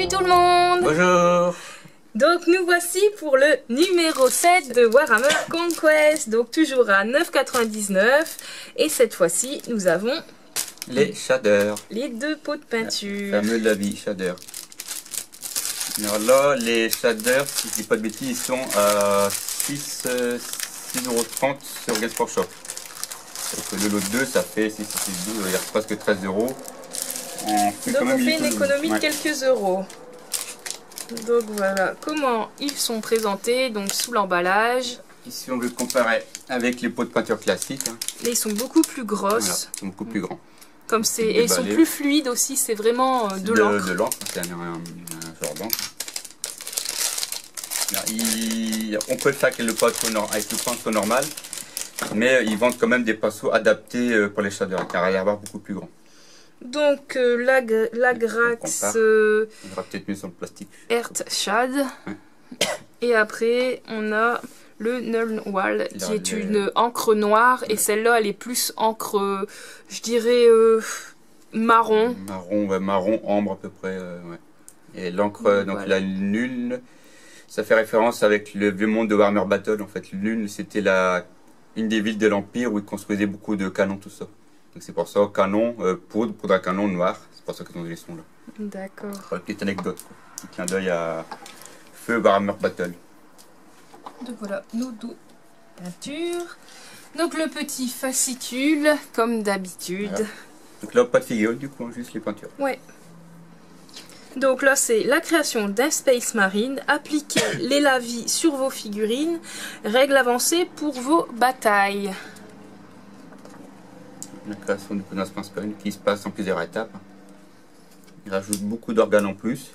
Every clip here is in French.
Salut tout le monde! Bonjour! Donc nous voici pour le numéro 7 de Warhammer Conquest, donc toujours à 9,99 et cette fois-ci nous avons les shaders. Les deux pots de peinture. Le fameux Lavi shader. Alors là, les shaders, si je dis pas de bêtises, ils sont à 6,30 € sur Games Workshop. Donc le lot 2, ça fait 6, 12, il y a presque 13 €. Donc on fait une économie de quelques euros. Donc voilà comment ils sont présentés, donc sous l'emballage. Ici on veut comparer avec les pots de peinture classiques. Hein. Là ils sont beaucoup plus grosses. Voilà, ils sont beaucoup plus grands. Comme c'est, et ils sont plus fluides aussi, c'est vraiment de l'encre. De l'encre, c'est un genre d'encre. On peut le faire avec le pinceau normal, mais ils vendent quand même des pinceaux adaptés pour les shaders, car il va y avoir beaucoup plus grand. Donc l'Agrax on va peut-être mieux sur le plastique. Earth Shad. Ouais. Et après on a le Nulnwal qui est une encre noire, et celle-là elle est plus encre, je dirais marron. Marron ambre à peu près. Ouais. Et l'encre, donc la Nuln, ça fait référence avec le vieux monde de Warhammer Battle. En fait, Nuln c'était une des villes de l'Empire où ils construisaient beaucoup de canons, tout ça. Donc c'est pour ça, canon, poudre à canon noir, c'est pour ça qu'ils ont les sons là. D'accord. Petite anecdote, quoi. Petit clin d'œil à Feu Warhammer Battle. Donc voilà, nos deux peintures. Donc le petit fascicule, comme d'habitude. Voilà. Donc là, pas de figurines du coup, juste les peintures. Ouais. Donc là, c'est la création d'un Space Marine. Appliquez les lavis sur vos figurines. Règle avancée pour vos batailles. La création du Space Marine qui se passe en plusieurs étapes. Ils rajoutent beaucoup d'organes en plus.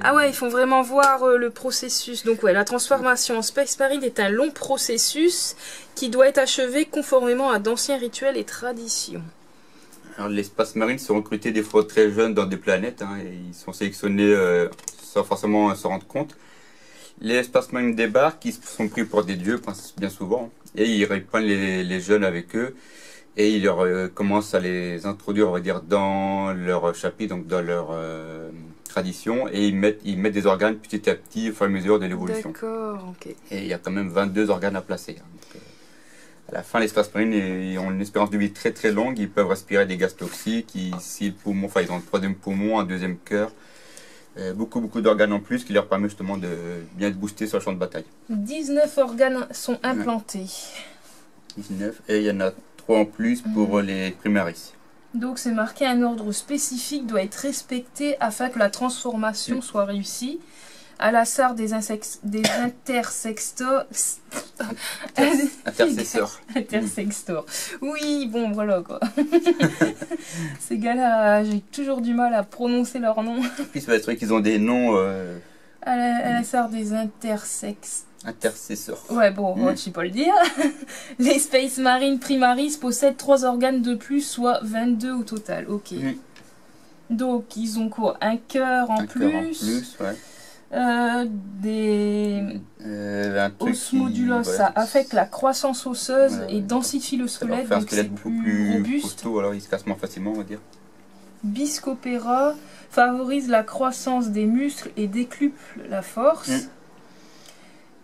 Ah ouais, ils font vraiment voir le processus. Donc ouais, la transformation en Space Marine est un long processus qui doit être achevé conformément à d'anciens rituels et traditions. Alors, les Space Marines sont recrutés des fois très jeunes dans des planètes, hein, et ils sont sélectionnés sans forcément s'en rendre compte. Les Space Marines débarquent, ils sont pris pour des dieux bien souvent, et ils reprennent les jeunes avec eux. Et ils commencent à les introduire, on va dire, dans leur chapitre, donc dans leur tradition, et ils mettent des organes petit à petit au fur et à mesure de l'évolution. D'accord, ok. Et il y a quand même 22 organes à placer. Hein. Donc, à la fin, les Space Marines ont une espérance de vie très très longue, ils peuvent respirer des gaz toxiques, ils ont un troisième poumon, un deuxième cœur, beaucoup d'organes en plus qui leur permet justement de bien être boostés sur le champ de bataille. 19 organes sont implantés. 19, et il y en a 3 en plus pour les primaris. Donc c'est marqué, un ordre spécifique doit être respecté afin que la transformation soit réussie. À l'instar des intersextors. Intersextors. Oui, bon, voilà quoi. Ces gars-là, j'ai toujours du mal à prononcer leur nom. Et puis c'est vrai qu'ils ont des noms. À l'instar des intercessors. Ouais, bon, je sais pas le dire. Les Space Marine Primaris possèdent 3 organes de plus, soit 22 au total. Ok. Donc, ils ont quoi? Un cœur en plus. Un plus, ouais. Des osmodulos, ça affecte la croissance osseuse et densifie le squelette, donc c'est beaucoup plus robuste. Costaud, alors il se casse moins facilement, on va dire. Biscopéra favorise la croissance des muscles et décuple la force.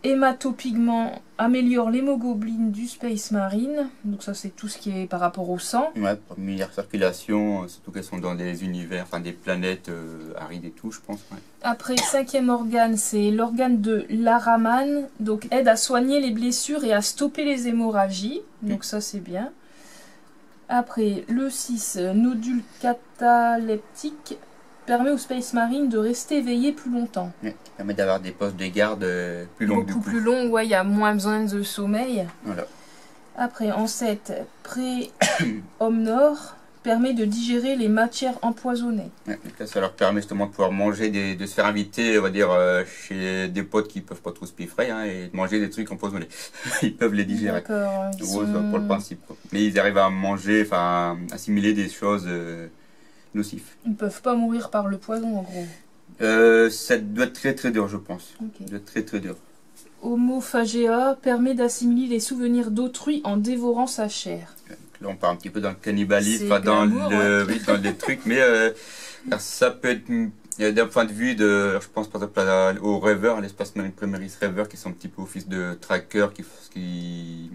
Hématopigment améliore l'hémoglobine du Space Marine. Donc ça c'est tout ce qui est par rapport au sang. Ouais, pour meilleure circulation, surtout qu'elles sont dans des univers, enfin des planètes arides et tout, je pense. Ouais. Après, 5e organe, c'est l'organe de l'Araman. Donc aide à soigner les blessures et à stopper les hémorragies. Donc ça c'est bien. Après, le 6, nodule cataleptique, permet au Space Marine de rester éveillé plus longtemps. Ouais, qui permet d'avoir des postes de garde plus longs. Beaucoup plus longs, ouais, il y a moins besoin de sommeil. Voilà. Après, en 7, Pré-Omnor permet de digérer les matières empoisonnées. Ouais, donc là, ça leur permet justement de pouvoir manger, de se faire inviter, on va dire, chez des potes qui ne peuvent pas trop se piffrer, hein, et de manger des trucs empoisonnés. Ils peuvent les digérer. D'accord. Pour le principe, quoi. Mais ils arrivent à manger, enfin, assimiler des choses nocifs. Ils ne peuvent pas mourir par le poison, en gros. Ça doit être très très dur, je pense. Okay. Ça doit être très très dur. Homophagéa permet d'assimiler les souvenirs d'autrui en dévorant sa chair. Là, on part un petit peu dans le cannibalisme, dans les trucs, mais ça peut être D'un point de vue de, je pense par exemple aux rêveurs, les Space Marine Primaris rêveurs qui sont un petit peu office de tracker, qui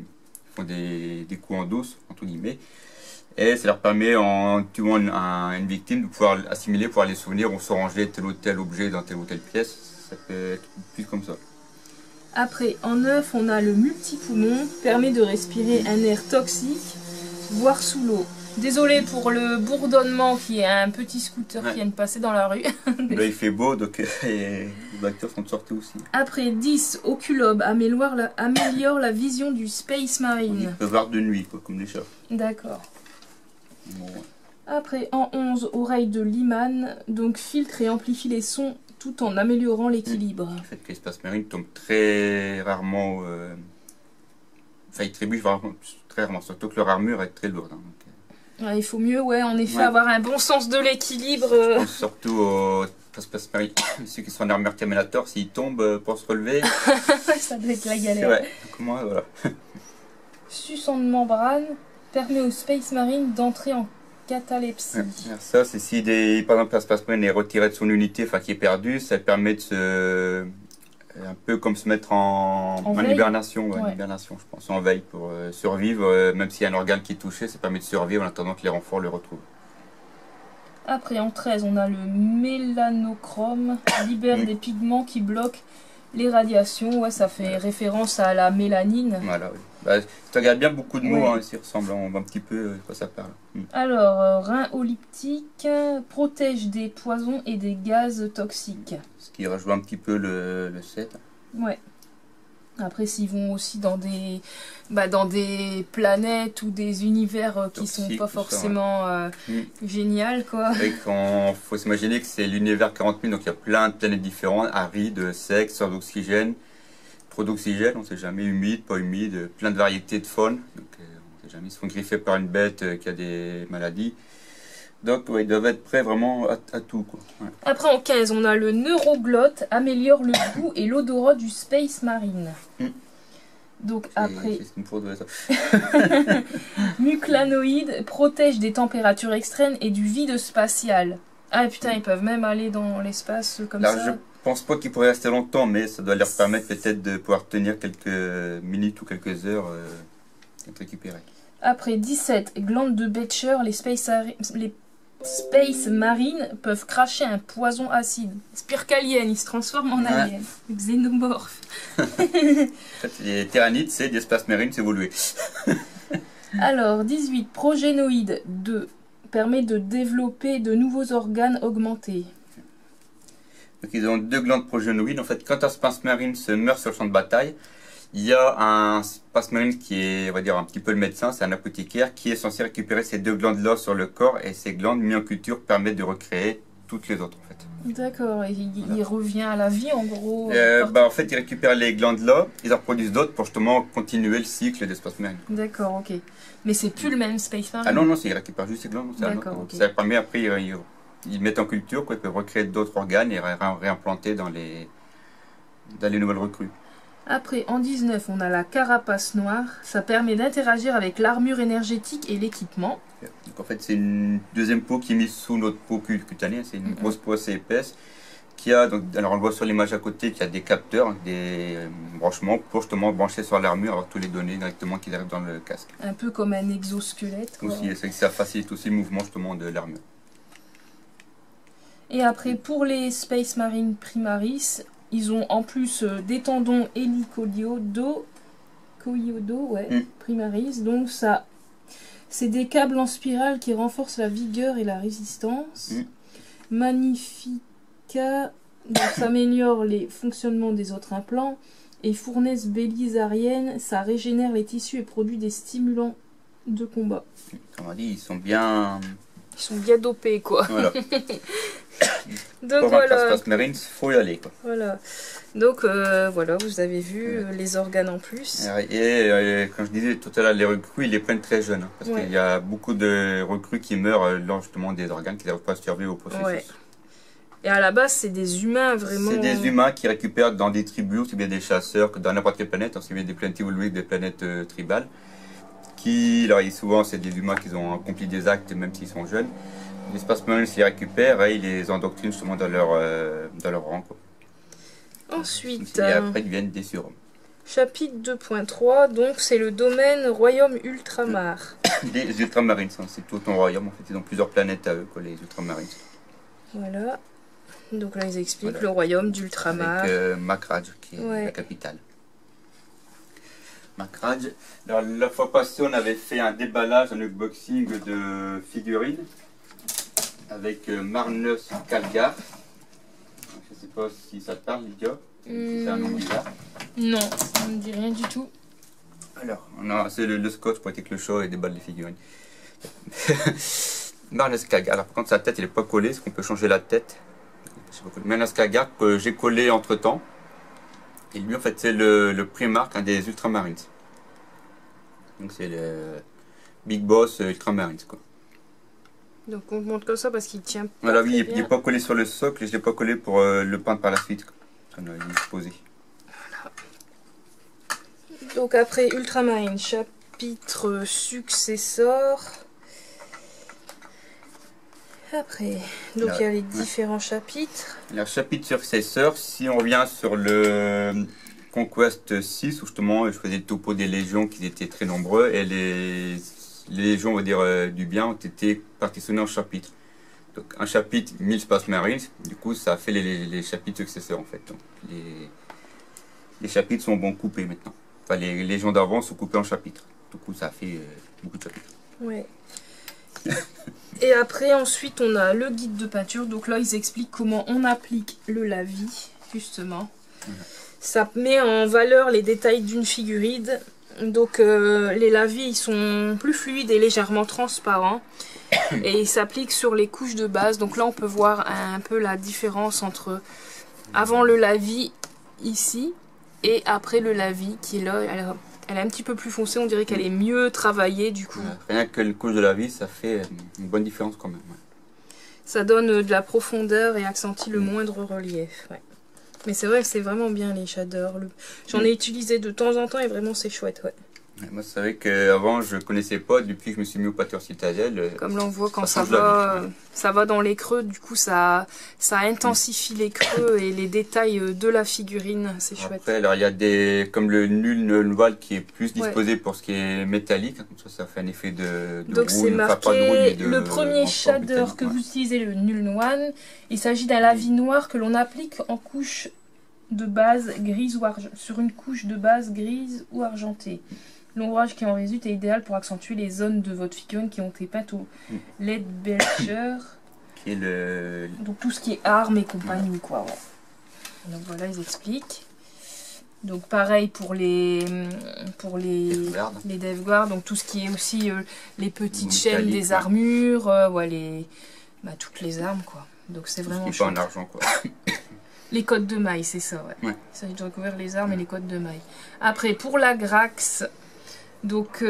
font des coups en douce, entre guillemets. Et ça leur permet, en tuant une victime, de pouvoir assimiler, pouvoir les souvenirs ou se ranger tel ou tel objet dans telle ou telle pièce. Ça peut être plus comme ça. Après, en 9, on a le multipoumon, permet de respirer un air toxique, voire sous l'eau. Désolé pour le bourdonnement qui est un petit scooter qui vient de passer dans la rue. Là il fait beau, donc les acteurs sont de sortie aussi. Après 10, Oculobe améliore la vision du Space Marine. On peut voir de nuit, quoi, comme les chats. D'accord. Bon, ouais. Après, en 11, Oreille de Lyman, donc filtre et amplifie les sons tout en améliorant l'équilibre. Le fait que les Space Marine tombent très rarement... Enfin, ils trébuchent vraiment très rarement, surtout que leur armure est très lourde. Hein, donc, ouais, il faut mieux, ouais, en effet, avoir un bon sens de l'équilibre. Je pense surtout aux Space Marine, ceux qui sont en armure Terminator, s'ils tombent pour se relever... Ça doit être la galère. Ouais, comment, voilà. Suçant de membrane permet aux Space Marine d'entrer en catalepsie. Ouais, ça, c'est si par exemple un Space Marine est retiré de son unité, enfin qui est perdu, ça permet de se... un peu comme se mettre en hibernation, ouais, ouais. Hibernation, je pense, en veille pour survivre, même s'il y a un organe qui est touché, ça permet de survivre en attendant que les renforts le retrouvent. Après, en 13, on a le mélanochrome, libère des pigments qui bloquent les radiations. Ouais, ça fait référence à la mélanine. Voilà, oui. Bah, si tu regardes bien, beaucoup de mots ici ressemblent, on voit un petit peu de quoi ça parle. Alors, rein olyptique, protège des poisons et des gaz toxiques. Ce qui rejoint un petit peu le 7. Ouais. Après, s'ils vont aussi dans des planètes ou des univers qui sont pas forcément géniales, quoi. Il faut s'imaginer que c'est l'univers 40 000, donc il y a plein de planètes différentes, arides, secs, sans d'oxygène, trop d'oxygène, on ne sait jamais, humide, pas humide, plein de variétés de faune. Donc, on ne sait jamais, ils se font griffer par une bête qui a des maladies. Donc ouais, ils doivent être prêts vraiment à tout, quoi. Ouais. Après en 15, on a le neuroglotte, améliore le goût et l'odorat du Space Marine. Donc après... C'est une faute de ça. Muclanoïde, protège des températures extrêmes et du vide spatial. Ah putain, ils peuvent même aller dans l'espace comme ça. Je pense pas qu'ils pourraient rester longtemps, mais ça doit leur permettre peut-être de pouvoir tenir quelques minutes ou quelques heures et récupérer. Après 17, glande de Becher, les Space Marines peuvent cracher un poison acide. C'est pire qu'alien, ils se transforment en alien. Xénomorphe. En fait, les Tyranides, c'est des Space Marines évolués. Alors, 18, progénoïde 2 permet de développer de nouveaux organes augmentés. Donc ils ont 2 glandes progénoïdes. En fait, quand un Space Marine se meurt sur le champ de bataille, il y a un Space Marine qui est, on va dire, un petit peu le médecin, c'est un apothicaire, qui est censé récupérer ces 2 glandes-là sur le corps, et ces glandes mises en culture permettent de recréer toutes les autres, en fait. D'accord, et il revient à la vie, en gros En fait, ils récupèrent les glandes-là, ils en produisent d'autres pour justement continuer le cycle des Space Marine. D'accord, ok. Mais c'est plus le même Space Marine. Ah non, ils récupèrent juste ces glandes. D'accord, ok. Ça permet, après, ils mettent en culture, quoi, ils peuvent recréer d'autres organes et réimplanter dans les nouvelles recrues. Après, en 19, on a la carapace noire. Ça permet d'interagir avec l'armure énergétique et l'équipement. Donc en fait, c'est une deuxième peau qui est mise sous notre peau cutanée. C'est une grosse peau assez épaisse. Alors on le voit sur l'image à côté, qu'il y a des capteurs, des branchements pour justement brancher sur l'armure, avoir toutes les données directement qui arrivent dans le casque. Un peu comme un exosquelette, quoi. Aussi, ça facilite aussi le mouvement justement de l'armure. Et après, pour les Space Marine Primaris, ils ont en plus des tendons hélicoïdaux, Primaris. Donc ça, c'est des câbles en spirale qui renforcent la vigueur et la résistance. Magnifica, donc ça améliore les fonctionnements des autres implants. Et fournaise bélisarienne, ça régénère les tissus et produit des stimulants de combat. Comme on dit, ils sont bien dopés, quoi. Voilà. Donc pour voilà. Space Marines, faut y aller, quoi. Voilà. Donc voilà, vous avez vu les organes en plus. Et comme je disais tout à l'heure, les recrues, ils les prennent très jeunes. Hein, parce qu'il y a beaucoup de recrues qui meurent lors justement des organes qui n'arrivent pas à survivre au processus. Ouais. Et à la base, c'est des humains vraiment. C'est des humains qui récupèrent dans des tribus, aussi bien des chasseurs que dans n'importe quelle planète, aussi bien des planètes évoluées que des planètes tribales. Alors souvent, c'est des humains qui ont accompli des actes même s'ils sont jeunes. les Space Marines les récupèrent et ils les endoctrinent justement dans leur rang, quoi. Ensuite, Et après ils deviennent des surhommes. chapitre 2.3, donc c'est le domaine Royaume Ultramar. Les Ultramarines, hein, c'est tout un royaume en fait, ils ont plusieurs planètes à eux, quoi, les Ultramarines. Voilà. Donc là ils expliquent Voilà. le royaume d'Ultramar. Avec Macrage qui est la capitale. Macrage. Alors la fois passée on avait fait un déballage, un unboxing de figurines avec Marneus Calgar. Je sais pas si ça te parle, Lydia. C'est un nom bizarre. Non, ça ne me dit rien du tout. Alors, c'est le scotch pour éviter que le chat déballe les figurines. Marneus Calgar. Alors par contre sa tête elle est pas collée, est-ce qu'on peut changer la tête? Marneus Calgar que j'ai collé entre temps. Et lui en fait c'est le Primarque, un des Ultramarines. Donc c'est le Big Boss Ultramarines, quoi. Donc on montre comme ça parce qu'il tient pas. Voilà, oui, très il bien. n'est pas collé sur le socle et je ne l'ai pas collé pour le peindre par la suite. On a exposé. Donc après Ultramarine, chapitre successeur. Après, donc Là, il y a les différents chapitres. Alors, chapitre successeur, si on revient sur le Conquest 6, où justement je faisais le topo des légions qui étaient très nombreux, et les légions, on va dire, du bien ont été partitionnés en chapitres. Donc un chapitre 1000 Space Marines, du coup ça a fait les chapitres successeurs en fait. Donc, les chapitres sont bon coupés maintenant. Enfin les légions d'avant sont coupées en chapitres. Du coup ça a fait beaucoup de chapitres. Ouais. Et après, ensuite, on a le guide de peinture. Donc là, ils expliquent comment on applique le lavis, justement. Ça met en valeur les détails d'une figurine. Donc les lavis, ils sont plus fluides et légèrement transparents. Et ils s'appliquent sur les couches de base. Donc là, on peut voir un peu la différence entre avant le lavis, ici, et après le lavis, qui est là. Elle est un petit peu plus foncée, on dirait qu'elle est mieux travaillée du coup. Rien que le couche de la vie, ça fait une bonne différence quand même. Ouais. Ça donne de la profondeur et accentue le moindre relief. Ouais. Mais c'est vrai que c'est vraiment bien les shaders. J'en ai utilisé de temps en temps et vraiment c'est chouette. Ouais. Moi, c'est vrai qu'avant, je ne connaissais pas, depuis que je me suis mis au pâture citadelle. Comme là, on voit quand ça va dans les creux, du coup, ça intensifie les creux et les détails de la figurine. C'est chouette. Après, alors, il y a des, comme le nul voile qui est plus disposé pour ce qui est métallique. Comme ça fait un effet de donc, c'est marqué le premier shader que vous utilisez, le nul one. Il s'agit d'un lavis noir que l'on applique en couche de base grise ou sur une couche de base grise ou argentée. L'ombrage qui en résulte est idéal pour accentuer les zones de votre figurine qui ont été peintes au LED Belcher. Qui est le... Donc tout ce qui est armes et compagnie, quoi. Ouais. Donc voilà, ils expliquent. Donc pareil pour les DevGuard, donc tout ce qui est aussi les petites chaînes des armures, ouais, toutes les armes, quoi. Donc c'est vraiment chouette. Pas en argent, quoi. Les codes de maille, c'est ça, ouais. Il s'agit de recouvrir les armes et les codes de maille. Après, pour la Grax, donc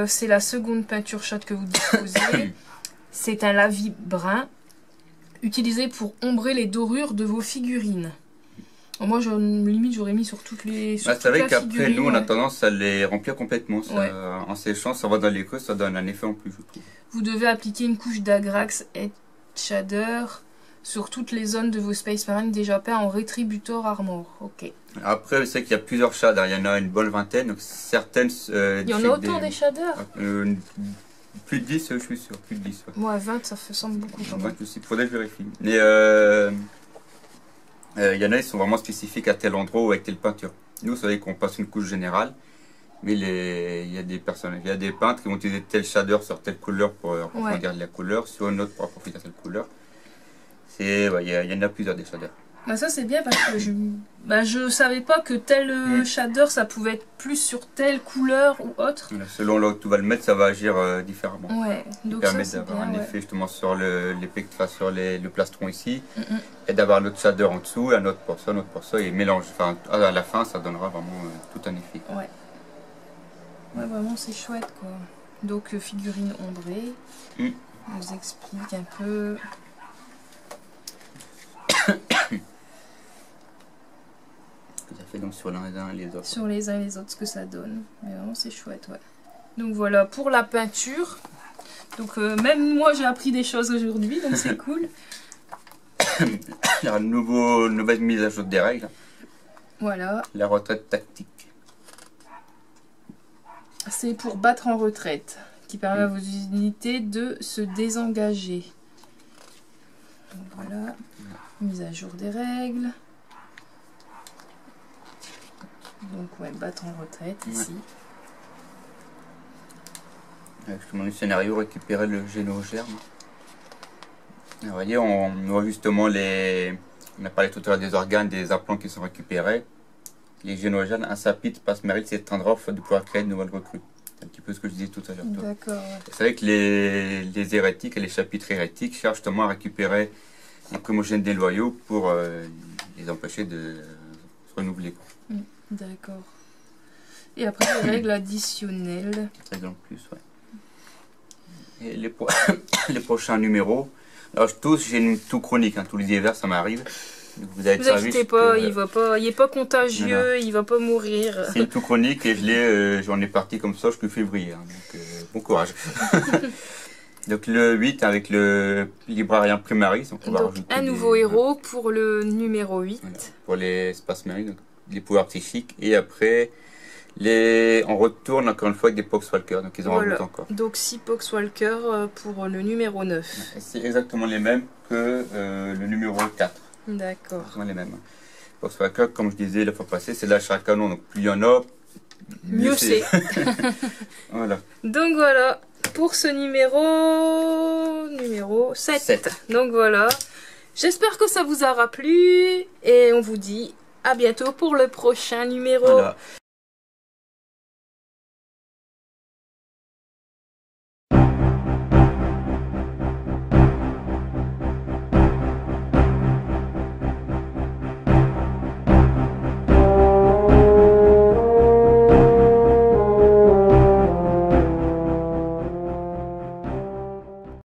c'est la seconde peinture chaude que vous disposez. C'est un lavis brun, utilisé pour ombrer les dorures de vos figurines. Alors moi, limite, j'aurais mis sur toutes les figurines. C'est vrai qu'après, nous, on a tendance à les remplir complètement. Ça, en séchant, ça va dans les creux, ça donne un effet en plus, je trouve. Vous devez appliquer une couche d'Agrax et Shader sur toutes les zones de vos Space Marines déjà peints en Retributor Armor. Ok. Après, je sais qu'il y a plusieurs shaders. Il y en a une bonne vingtaine. Donc certaines. Il y en a autant des shaders plus de 10, je suis sûr. Plus de 10. Ouais. Moi, 20, ça semble beaucoup. 20 aussi. Il faudrait que je vérifie. Mais il y en a, ils sont vraiment spécifiques à tel endroit ou avec telle peinture. Nous, c'est vrai qu'on passe une couche générale. Mais il y a des personnes, il y a des peintres qui vont utiliser tel shader sur telle couleur pour approfondir la couleur, sur une autre pour approfondir telle couleur. Il y en a plusieurs des shaders. Bah ça c'est bien parce que je savais pas que tel shader ça pouvait être plus sur telle couleur ou autre. Selon là où tu vas le mettre, ça va agir différemment. Ouais, donc ça permet d'avoir un effet justement sur le plastron ici, et d'avoir un autre shader en dessous, un autre pour ça, et mélange. Enfin, à la fin, ça donnera vraiment tout un effet. Ouais. Ouais, vraiment c'est chouette quoi. Donc figurine ombrée. On vous explique un peu. Ça fait donc sur les uns et les autres. Sur les uns et les autres, ce que ça donne. Mais vraiment, c'est chouette, ouais. Donc voilà, pour la peinture. Donc même moi j'ai appris des choses aujourd'hui, donc c'est cool. Il y a une nouvelle mise à jour des règles. Voilà. La retraite tactique. C'est pour battre en retraite, qui permet à vos unités de se désengager. Donc voilà, mise à jour des règles. Donc ouais, battre en retraite ici. Justement, le scénario, récupérer le génogerme. Vous voyez, on voit justement on a parlé tout à l'heure des organes, des implants qui sont récupérés. Les génogermes, un sapite passe mérite s'éteindra de pouvoir créer de nouvelles recrues. C'est un petit peu ce que je disais tout à l'heure. D'accord. Ouais. C'est vrai que les hérétiques et les chapitres hérétiques cherchent justement à récupérer un homogène des loyaux pour les empêcher de se renouveler. D'accord. Et après, les règles additionnelles. Règles en plus, ouais. Et les prochains numéros. Alors, tous, j'ai une tout chronique, hein, tous les hivers, ça m'arrive. Vous inquiétez pas, il est pas contagieux, il va pas mourir. C'est une tout chronique et j'en ai parti comme ça jusqu'au février. Hein, donc, bon courage. Donc, le 8 avec le librarien primaris. Donc, un nouveau héros pour le numéro 8. Voilà, pour les Space Marines, donc les pouvoirs psychiques. Et après, on retourne encore une fois avec des Poxwalkers. Donc, ils en rajoutent encore. Donc, 6 Poxwalkers pour le numéro 9. C'est exactement les mêmes que le numéro 4. D'accord. Exactement les mêmes. Poxwalkers, comme je disais la fois passée, c'est l'achat à canon. Donc, plus il y en a, mieux c'est. Voilà. Donc, voilà. Pour ce numéro 7. Donc voilà, j'espère que ça vous aura plu et on vous dit à bientôt pour le prochain numéro. Voilà.